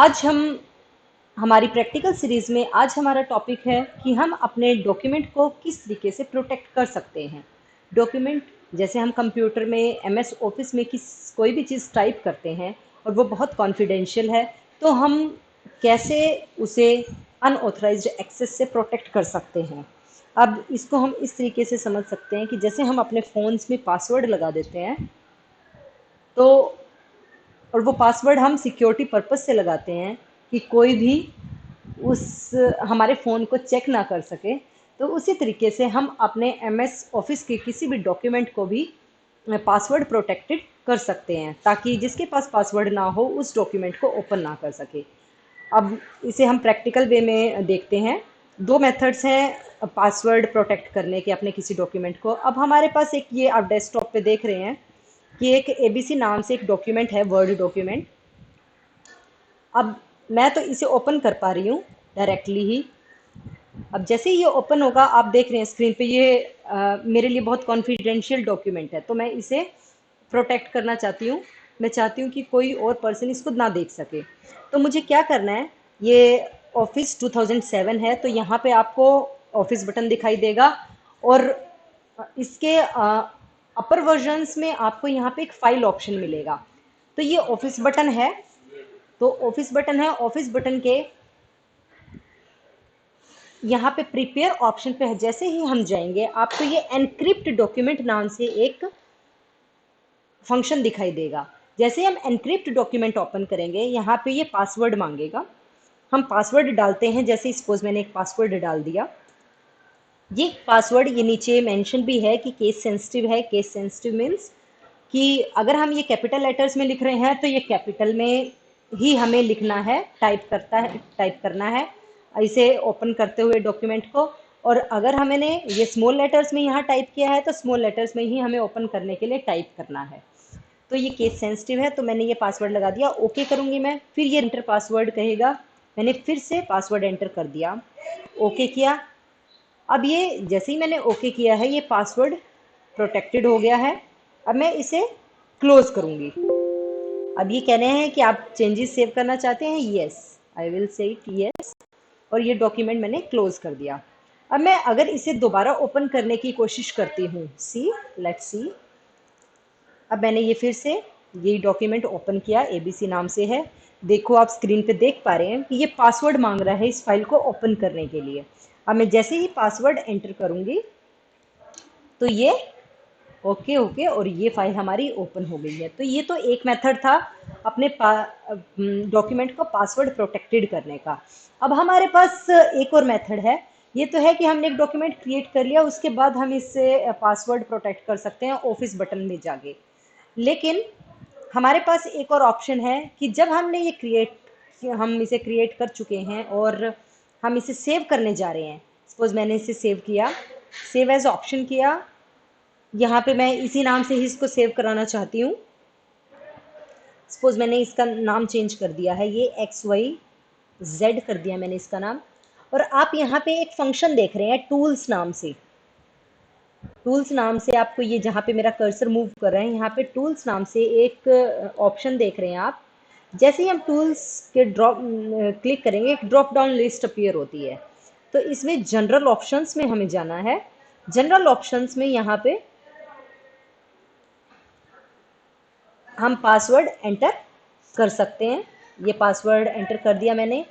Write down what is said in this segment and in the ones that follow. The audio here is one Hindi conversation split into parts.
आज हम हमारी प्रैक्टिकल सीरीज़ में आज हमारा टॉपिक है कि हम अपने डॉक्यूमेंट को किस तरीके से प्रोटेक्ट कर सकते हैं। डॉक्यूमेंट जैसे हम कंप्यूटर में एमएस ऑफिस में कोई भी चीज़ टाइप करते हैं और वो बहुत कॉन्फिडेंशियल है, तो हम कैसे उसे अनऑथराइज्ड एक्सेस से प्रोटेक्ट कर सकते हैं। अब इसको हम इस तरीके से समझ सकते हैं कि जैसे हम अपने फ़ोन्स में पासवर्ड लगा देते हैं, तो और वो पासवर्ड हम सिक्योरिटी पर्पस से लगाते हैं कि कोई भी उस हमारे फ़ोन को चेक ना कर सके। तो उसी तरीके से हम अपने एमएस ऑफिस के किसी भी डॉक्यूमेंट को भी पासवर्ड प्रोटेक्टेड कर सकते हैं, ताकि जिसके पास पासवर्ड ना हो उस डॉक्यूमेंट को ओपन ना कर सके। अब इसे हम प्रैक्टिकल वे में देखते हैं। दो मेथड्स हैं पासवर्ड प्रोटेक्ट करने के अपने किसी डॉक्यूमेंट को। अब हमारे पास एक, ये आप डेस्कटॉप पे देख रहे हैं कि एक एबीसी नाम से एक डॉक्यूमेंट है, वर्ड डॉक्यूमेंट। अब मैं तो इसे ओपन कर पा रही हूँ डायरेक्टली ही। अब जैसे ही ये ओपन होगा, आप देख रहे हैं स्क्रीन पे, ये मेरे लिए बहुत कॉन्फिडेंशियल डॉक्यूमेंट है, तो मैं इसे प्रोटेक्ट करना चाहती हूँ। मैं चाहती हूँ कि कोई और पर्सन इसको ना देख सके। तो मुझे क्या करना है, ये ऑफिस 2007 है, तो यहाँ पे आपको ऑफिस बटन दिखाई देगा और इसके अपर वर्जन्स में आपको यहाँ पे एक फाइल ऑप्शन मिलेगा। तो ये ऑफिस बटन है, तो ऑफिस बटन है, ऑफिस बटन के यहाँ पे प्रिपेयर ऑप्शन पे जैसे ही हम जाएंगे, आपको ये एनक्रिप्ट डॉक्यूमेंट नाम से एक फंक्शन दिखाई देगा। जैसे हम एनक्रिप्ट डॉक्यूमेंट ओपन करेंगे, यहाँ पे ये पासवर्ड मांगेगा। हम पासवर्ड डालते हैं, जैसे सपोज मैंने एक पासवर्ड डाल दिया। ये पासवर्ड, ये नीचे मेंशन भी है कि केस सेंसिटिव है। केस सेंसिटिव मीन्स कि अगर हम ये कैपिटल लेटर्स में लिख रहे हैं तो ये कैपिटल में ही हमें लिखना है, टाइप करना है इसे ओपन करते हुए डॉक्यूमेंट को। और अगर हमने ये स्मॉल लेटर्स में यहाँ टाइप किया है तो स्मॉल लेटर्स में ही हमें ओपन करने के लिए टाइप करना है। तो ये केस सेंसिटिव है, तो मैंने ये पासवर्ड लगा दिया। ओके करूँगी मैं, फिर ये एंटर पासवर्ड कहेगा। मैंने फिर से पासवर्ड एंटर कर दिया, ओके किया। अब ये जैसे ही मैंने ओके किया है, ये पासवर्ड प्रोटेक्टेड हो गया है। अब मैं इसे क्लोज करूंगी। अब ये कह रहे हैं कि आप चेंजेस सेव करना चाहते हैं, yes, I will say it yes. और ये डॉक्यूमेंट मैंने क्लोज कर दिया। अब मैं अगर इसे दोबारा ओपन करने की कोशिश करती हूँ, सी, लेट्स सी। अब मैंने ये फिर से यही डॉक्यूमेंट ओपन किया, एबीसी नाम से है। देखो, आप स्क्रीन पे देख पा रहे हैं कि ये पासवर्ड मांग रहा है इस फाइल को ओपन करने के लिए। अब मैं जैसे ही पासवर्ड एंटर करूंगी, तो ये ओके ओके, और ये फाइल हमारी ओपन हो गई है। तो ये तो एक मेथड था अपने डॉक्यूमेंट को पासवर्ड प्रोटेक्टेड करने का। अब हमारे पास एक और मेथड है। ये तो है कि हमने एक डॉक्यूमेंट क्रिएट कर लिया, उसके बाद हम इससे पासवर्ड प्रोटेक्ट कर सकते हैं ऑफिस बटन में जाके। लेकिन हमारे पास एक और ऑप्शन है कि जब हमने हम इसे क्रिएट कर चुके हैं और हम इसे सेव करने जा रहे हैं। सपोज मैंने इसे सेव किया, सेव एज ऑप्शन किया। यहाँ पे मैं इसी नाम से ही इसको सेव कराना चाहती हूँ। सपोज मैंने इसका नाम चेंज कर दिया है, ये XYZ कर दिया मैंने इसका नाम। और आप यहाँ पे एक फंक्शन देख रहे हैं टूल्स नाम से। टूल्स नाम से आपको, ये जहाँ पे मेरा कर्सर मूव कर रहा है, यहाँ पे टूल्स नाम से एक ऑप्शन देख रहे हैं आप। जैसे ही हम टूल्स के क्लिक करेंगे, एक ड्रॉप डाउन लिस्ट अपीयर होती है। तो इसमें जनरल ऑप्शंस में हमें जाना है। जनरल ऑप्शंस में यहाँ पे हम पासवर्ड एंटर कर सकते हैं। ये पासवर्ड एंटर कर दिया मैंने,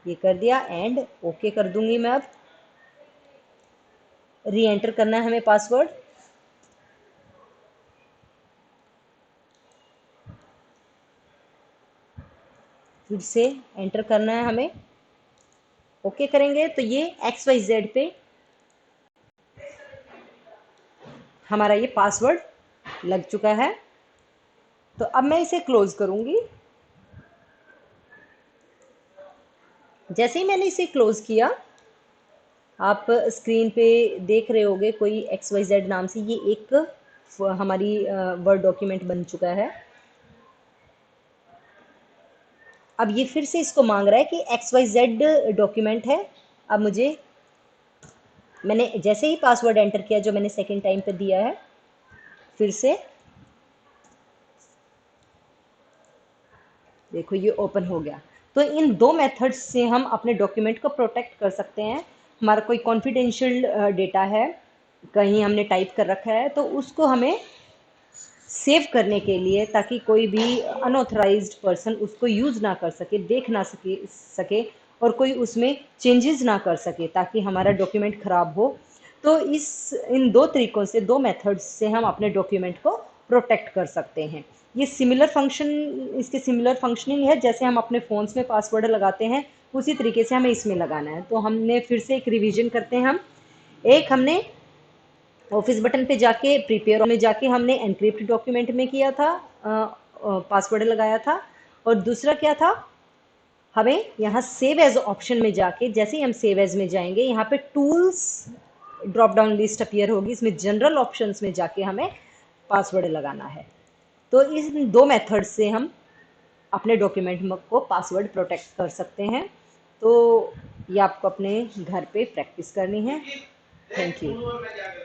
ये कर दिया एंड ओके कर दूंगी मैं। अब री एंटर करना है हमें पासवर्ड। फिर से एंटर करना है हमें, ओके करेंगे तो ये XYZ पे हमारा ये पासवर्ड लग चुका है। तो अब मैं इसे क्लोज करूंगी। जैसे ही मैंने इसे क्लोज किया, आप स्क्रीन पे देख रहे होंगे कोई XYZ नाम से ये एक हमारी वर्ड डॉक्यूमेंट बन चुका है। अब ये फिर से इसको मांग रहा है कि XYZ डॉक्यूमेंट है। अब मैंने जैसे ही पासवर्ड एंटर किया जो मैंने सेकेंड टाइम पे दिया है, फिर से देखो ये ओपन हो गया। तो इन दो मेथड्स से हम अपने डॉक्यूमेंट को प्रोटेक्ट कर सकते हैं। हमारा कोई कॉन्फिडेंशियल डेटा है, कहीं हमने टाइप कर रखा है, तो उसको हमें सेव करने के लिए, ताकि कोई भी अनऑथराइज्ड पर्सन उसको यूज़ ना कर सके, देख ना सके और कोई उसमें चेंजेस ना कर सके, ताकि हमारा डॉक्यूमेंट ख़राब हो। तो इन दो तरीक़ों से, दो मेथड्स से हम अपने डॉक्यूमेंट को प्रोटेक्ट कर सकते हैं। ये इसके सिमिलर फंक्शनिंग है, जैसे हम अपने फ़ोन्स में पासवर्ड लगाते हैं, उसी तरीके से हमें इसमें लगाना है। तो हमने फिर से एक रिवीजन करते हैं हम। एक हमने ऑफिस बटन पे जाके, प्रिपेयर में जाके हमने एनक्रिप्ट डॉक्यूमेंट में किया था, पासवर्ड लगाया था। और दूसरा क्या था, हमें यहाँ सेव एज ऑप्शन में जाके, जैसे ही हम सेव एज में जाएंगे, यहाँ पे tools drop down list appear होगी, इसमें जनरल ऑप्शंस में जाके हमें पासवर्ड लगाना है। तो इस दो मेथड से हम अपने डॉक्यूमेंट को पासवर्ड प्रोटेक्ट कर सकते हैं। तो ये आपको अपने घर पे प्रैक्टिस करनी है। Thank you.